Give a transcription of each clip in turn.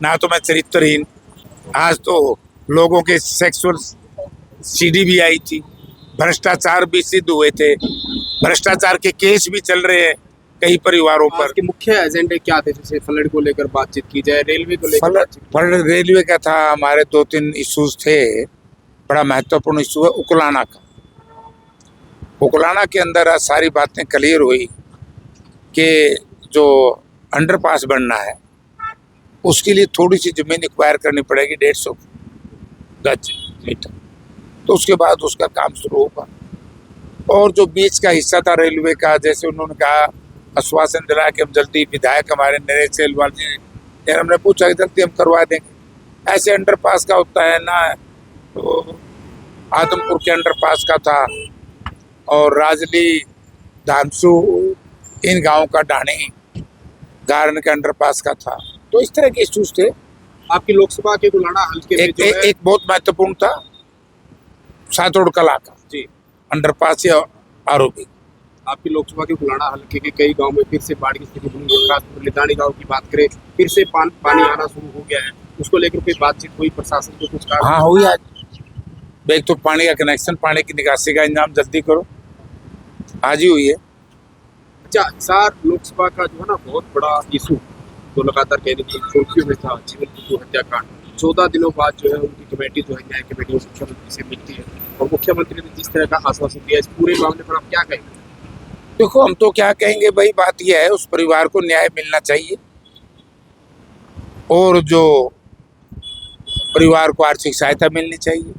ना तो मैं चरित्रहीन। आज तो लोगों के सेक्सुअल सीडी भी आई थी, भ्रष्टाचार भी सिद्ध हुए थे, भ्रष्टाचार के केस भी चल रहे हैं कई परिवारों आज पर। के मुख्य एजेंडे क्या थे? जैसे फ्लड को लेकर बातचीत की जाए, रेलवे को लेकर बातचीत की फल रेलवे का था, हमारे 2-3 इश्यूज थे। बड़ा महत्वपूर्ण इशू है उकलाना का। उकलाना के अंदर आज सारी बातें क्लियर हुई कि जो अंडरपास बनना है उसके लिए थोड़ी सी जमीन एक्वायर करनी पड़ेगी, 150 गज मीटर। तो उसके बाद उसका काम शुरू होगा। और जो बीच का हिस्सा था रेलवे का, जैसे उन्होंने कहा, आश्वासन दिलाया कि हम जल्दी, विधायक हमारे नरेश सेलवाल जी, यार हमने पूछा कि जल्दी हम करवा देंगे। ऐसे अंडरपास का होता है ना, तो आदमपुर के अंडरपास का था, और राजली, धामसू, इन गांवों का ढाणी गारन के अंडरपास का था। तो इस तरह के इश्यूज थे। आपकी लोकसभा के गुलाना हल्के में जो है एक बहुत महत्वपूर्ण था सातोड़ कला का जी, अंडरपास या आरोपी। आपकी लोकसभा के गुलाना हल्के के कई गांव में फिर से बाढ़ की स्थिति बनी है। खासकर लिदानी गांव की बात करें, फिर से पानी आना शुरू हो गया है। उसको लेकर कोई बातचीत हुई? प्रशासन को कुछ कहा? हाँ हुई आज। एक तो पानी का कनेक्शन, पानी की निकासी का इंतजाम जल्दी करो, आज ही हुई है। अच्छा, सार लोकसभा का जो है ना बहुत बड़ा इशू तो लगातार कह रही थी, सुर्खियों में था जीवन मृत्यु हत्याकांड। 14 दिनों बाद जो है उनकी कमेटी जो है, न्याय कमेटी, मुख्यमंत्री से मिलती है और मुख्यमंत्री ने जिस तरह का आश्वासन दिया, इस पूरे मामले पर आप क्या कहेंगे? देखो, हम तो क्या कहेंगे भाई, बात यह है उस परिवार को न्याय मिलना चाहिए, और जो परिवार को आर्थिक सहायता मिलनी चाहिए।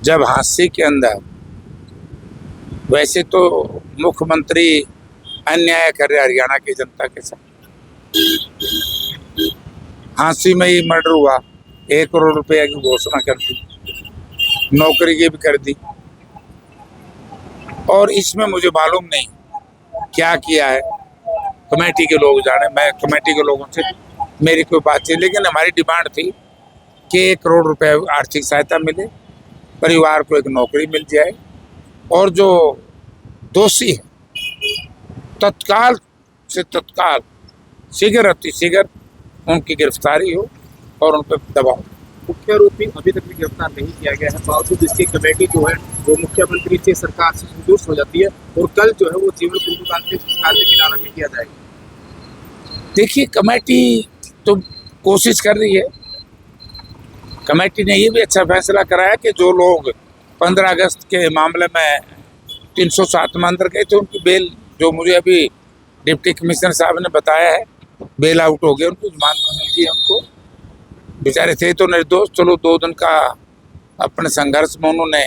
जब हादसे के अंदर वैसे तो मुख्यमंत्री अन्याय कर रहे हरियाणा की जनता के साथ, हादसे में ही मर्डर हुआ, 1 करोड़ रुपया की घोषणा कर दी, नौकरी की भी कर दी, और इसमें मुझे मालूम नहीं क्या किया है, कमेटी के लोग जाने। मैं कमेटी के लोगों से मेरी कोई बातचीत, लेकिन हमारी डिमांड थी कि 1 करोड़ रुपए आर्थिक सहायता मिले, परिवार को एक नौकरी मिल जाए, और जो दोषी है तत्काल से तत्काल, शीघ्र अति शीघ्र उनकी गिरफ्तारी हो और उन पर दबाव। मुख्य आरोपी अभी तक भी गिरफ्तार नहीं किया गया है, बावजूद इसकी कमेटी जो है वो मुख्यमंत्री से, सरकार से संतुष्ट हो जाती है और कल जो है वो जीवन कुंभकाल के संस्कार के किनारा में किया जाएगा। देखिए, कमेटी तो कोशिश कर रही है। कमेटी ने ये भी अच्छा फैसला कराया कि जो लोग 15 अगस्त के मामले में 307 में अंदर गए थे, उनकी बेल, जो मुझे अभी डिप्टी कमिश्नर साहब ने बताया है, बेल आउट हो गए, उनको जमानत मिल गई। उनको बेचारे थे तो निर्दोष, चलो 2 दिन का अपने संघर्ष में उन्होंने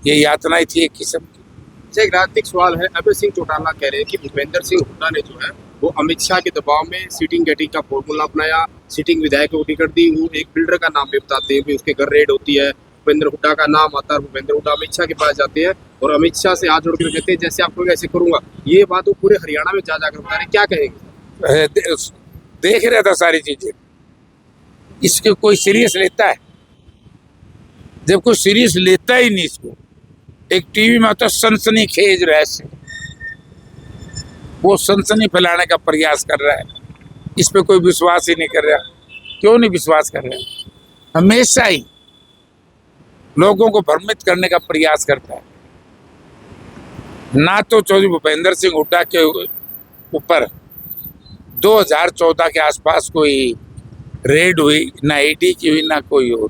ये यातनाएं थी एक किस्म की। अच्छा, एक राजनीतिक सवाल है। अभय सिंह चौटाला कह रहे हैं कि भूपेंद्र सिंह हुड्डा ने जो है वो अमित शाह के दबाव में सीटिंग गेटिंग का फॉर्मूला अपनाया, सीटिंग विधायक को टिकट दी। वो एक बिल्डर का नाम भी बताते हैं, उसके घर रेड होती है, भूपेंद्र हुड्डा का नाम आता है, भूपेंद्र हुड्डा अमित शाह के पास जाते हैं और अमित शाह से हाथ जोड़ कर कहते हैं जैसे आपको वैसे करूंगा। ये बात वो पूरे हरियाणा में जा जाकर बता रहे हैं, क्या कहेंगे? देख रहा था सारी चीजें, इसको कोई सीरियस लेता है? जब कोई सीरियस लेता ही नहीं इसको, एक टीवी में आता सनसनीखेज रहस्य, वो सनसनी फैलाने का प्रयास कर रहा है, इस पे कोई विश्वास ही नहीं कर रहा। क्यों नहीं विश्वास कर रहा? हमेशा ही लोगों को भ्रमित करने का प्रयास करता है। ना तो चौधरी भूपेंद्र सिंह हुड्डा के ऊपर 2014 के आसपास कोई रेड हुई, ना ईडी की हुई, ना कोई और,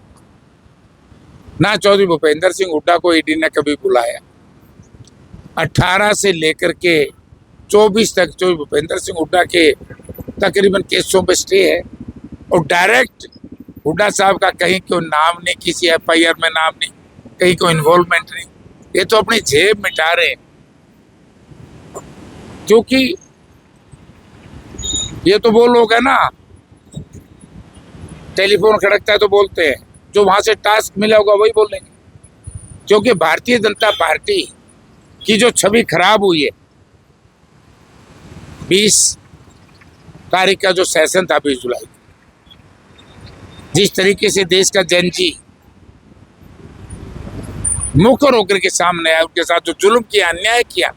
ना चौधरी भूपेंद्र सिंह हुड्डा को ईडी ने कभी बुलाया। 18 से लेकर के 24 तक चौधरी भूपेंद्र सिंह हुड्डा के तकरीबन केसों पे स्टे है, और डायरेक्ट हुड्डा साहब का कहीं कोई नाम नहीं, किसी FIR में नाम नहीं, कहीं कोई इन्वॉल्वमेंट नहीं। ये तो अपनी जेब मिटा रहे हैं, क्योंकि ये तो वो लोग है ना, टेलीफोन खड़कता है तो बोलते हैं, जो वहां से टास्क मिला होगा वही बोलेंगे। क्योंकि भारतीय जनता पार्टी की जो छवि खराब हुई है, 20 तारीख का जो सेशन था, 20 जुलाई, जिस तरीके से देश का जनजी मुखर होकर के सामने आया, उनके साथ जो जुल्म किया, अन्याय किया,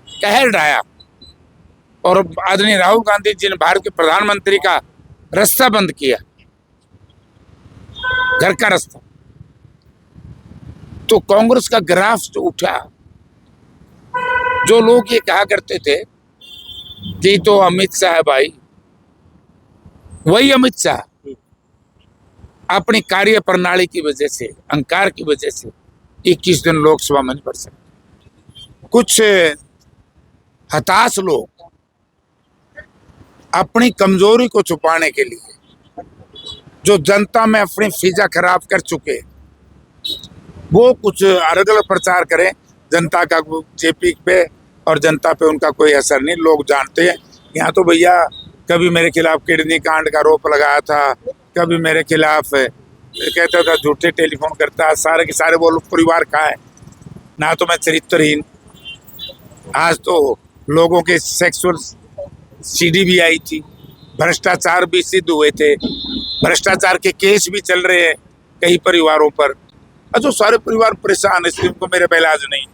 कहर ढाया, और आदरणीय राहुल गांधी जी ने भारत के प्रधानमंत्री का रास्ता बंद किया, घर का रास्ता। तो कांग्रेस का ग्राफ जो उठा, जो लोग ये कहा करते थे कि तो अमित शाह है भाई, वही अमित शाह अपनी कार्य प्रणाली की वजह से, अहंकार की वजह से 21 दिन लोकसभा में नहीं बढ़ सकते। कुछ हताश लोग अपनी कमजोरी को छुपाने के लिए, जो जनता में अपनी फिजा खराब कर चुके, वो कुछ अलग अलग प्रचार करें। जनता का जेपी पे और जनता पे उनका कोई असर नहीं, लोग जानते हैं। यहाँ तो भैया कभी मेरे खिलाफ किडनी कांड का आरोप लगाया था, कभी मेरे खिलाफ कहता था झूठे टेलीफोन करता, सारे के सारे वो परिवार का है ना। तो मैं चरित्रहीन, आज तो लोगों के सेक्सुअल सीडी भी आई थी, भ्रष्टाचार भी सिद्ध हुए थे, भ्रष्टाचार के केस भी चल रहे हैं कई परिवारों पर। जो सारे परिवार परेशान है, इसलिए उनको मेरे पे इलाज नहीं।